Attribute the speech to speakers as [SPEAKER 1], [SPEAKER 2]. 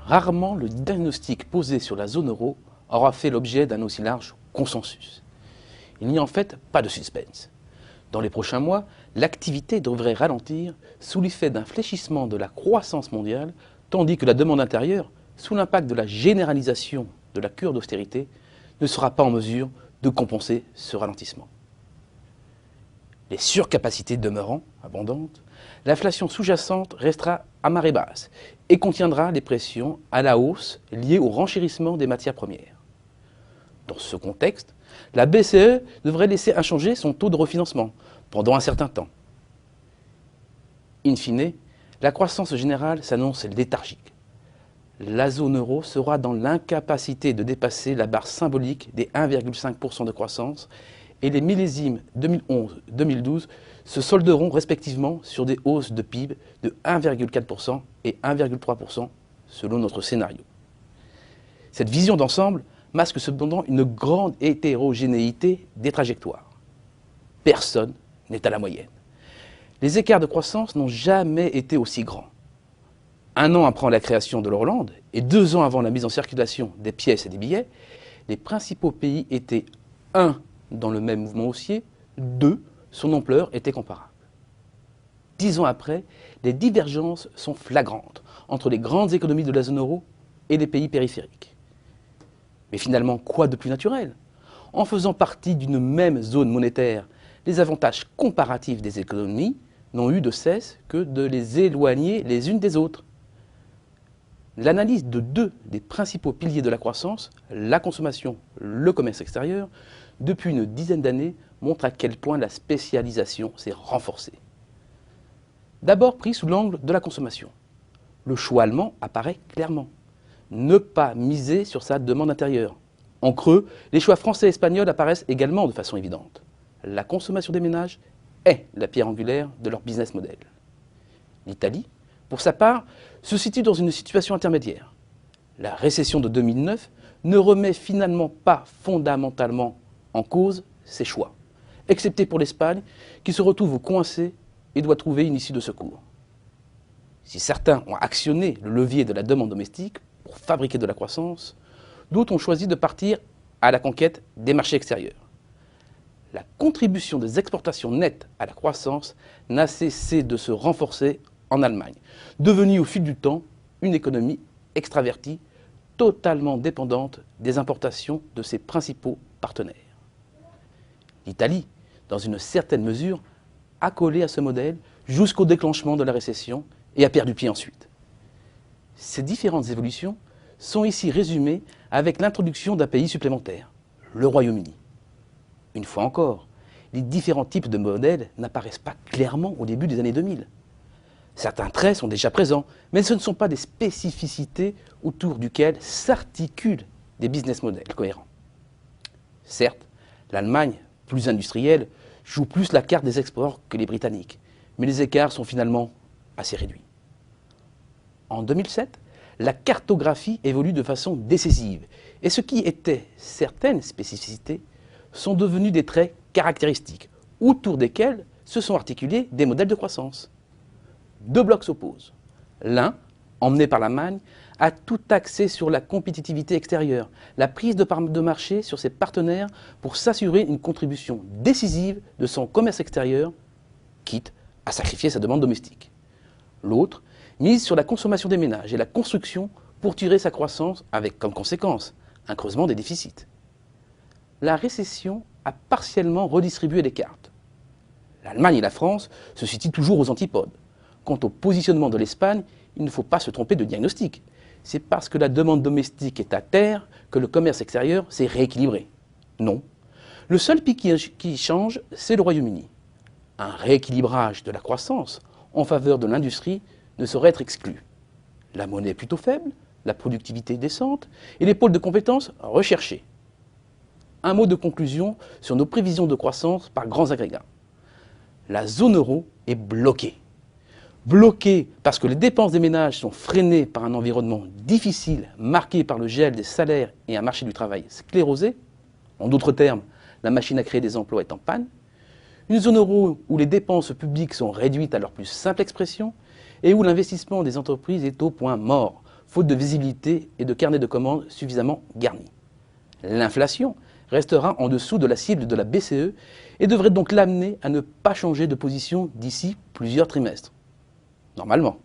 [SPEAKER 1] Rarement le diagnostic posé sur la zone euro aura fait l'objet d'un aussi large consensus. Il n'y a en fait pas de suspense. Dans les prochains mois, l'activité devrait ralentir sous l'effet d'un fléchissement de la croissance mondiale, tandis que la demande intérieure, sous l'impact de la généralisation de la cure d'austérité, ne sera pas en mesure de compenser ce ralentissement. Les surcapacités demeurant abondantes, l'inflation sous-jacente restera à marée basse et contiendra les pressions à la hausse liées au renchérissement des matières premières. Dans ce contexte, la BCE devrait laisser inchangé son taux de refinancement pendant un certain temps. In fine, la croissance générale s'annonce léthargique. La zone euro sera dans l'incapacité de dépasser la barre symbolique des 1,5% de croissance et les millésimes 2011-2012 se solderont respectivement sur des hausses de PIB de 1,4% et 1,3% selon notre scénario. Cette vision d'ensemble masque cependant une grande hétérogénéité des trajectoires. Personne n'est à la moyenne. Les écarts de croissance n'ont jamais été aussi grands. Un an après la création de l'Hollande et 2 ans avant la mise en circulation des pièces et des billets, les principaux pays étaient 1. Dans le même mouvement haussier, 2. Son ampleur était comparable. 10 ans après, les divergences sont flagrantes entre les grandes économies de la zone euro et les pays périphériques. Mais finalement, quoi de plus naturel? En faisant partie d'une même zone monétaire, les avantages comparatifs des économies n'ont eu de cesse que de les éloigner les unes des autres. L'analyse de 2 des principaux piliers de la croissance, la consommation, le commerce extérieur, depuis une dizaine d'années, montre à quel point la spécialisation s'est renforcée. D'abord pris sous l'angle de la consommation, le choix allemand apparaît clairement. Ne pas miser sur sa demande intérieure. En creux, les choix français et espagnols apparaissent également de façon évidente. La consommation des ménages est la pierre angulaire de leur business model. L'Italie, pour sa part, se situe dans une situation intermédiaire. La récession de 2009 ne remet finalement pas fondamentalement en cause ses choix, excepté pour l'Espagne qui se retrouve coincée et doit trouver une issue de secours. Si certains ont actionné le levier de la demande domestique pour fabriquer de la croissance, d'autres ont choisi de partir à la conquête des marchés extérieurs. La contribution des exportations nettes à la croissance n'a cessé de se renforcer en Allemagne, devenue au fil du temps une économie extravertie, totalement dépendante des importations de ses principaux partenaires. L'Italie, dans une certaine mesure, a collé à ce modèle jusqu'au déclenchement de la récession et a perdu pied ensuite. Ces différentes évolutions sont ici résumées avec l'introduction d'un pays supplémentaire, le Royaume-Uni. Une fois encore, les différents types de modèles n'apparaissent pas clairement au début des années 2000. Certains traits sont déjà présents, mais ce ne sont pas des spécificités autour duquel s'articulent des business models cohérents. Certes, l'Allemagne, plus industrielle, joue plus la carte des exports que les Britanniques, mais les écarts sont finalement assez réduits. En 2007, la cartographie évolue de façon décisive, et ce qui était certaines spécificités sont devenus des traits caractéristiques, autour desquels se sont articulés des modèles de croissance. 2 blocs s'opposent. L'un, emmené par l'Allemagne, a tout axé sur la compétitivité extérieure, la prise de part de marché sur ses partenaires pour s'assurer une contribution décisive de son commerce extérieur, quitte à sacrifier sa demande domestique. L'autre mise sur la consommation des ménages et la construction pour tirer sa croissance avec comme conséquence un creusement des déficits. La récession a partiellement redistribué les cartes. L'Allemagne et la France se situent toujours aux antipodes. Quant au positionnement de l'Espagne, il ne faut pas se tromper de diagnostic. C'est parce que la demande domestique est à terre que le commerce extérieur s'est rééquilibré. Non. Le seul pic qui change, c'est le Royaume-Uni. Un rééquilibrage de la croissance en faveur de l'industrie ne saurait être exclu. La monnaie est plutôt faible, la productivité décente et les pôles de compétences recherchés. Un mot de conclusion sur nos prévisions de croissance par grands agrégats. La zone euro est bloquée. Bloquée parce que les dépenses des ménages sont freinées par un environnement difficile marqué par le gel des salaires et un marché du travail sclérosé. En d'autres termes, la machine à créer des emplois est en panne. Une zone euro où les dépenses publiques sont réduites à leur plus simple expression et où l'investissement des entreprises est au point mort, faute de visibilité et de carnet de commandes suffisamment garni. L'inflation restera en dessous de la cible de la BCE et devrait donc l'amener à ne pas changer de position d'ici plusieurs trimestres. Normalement.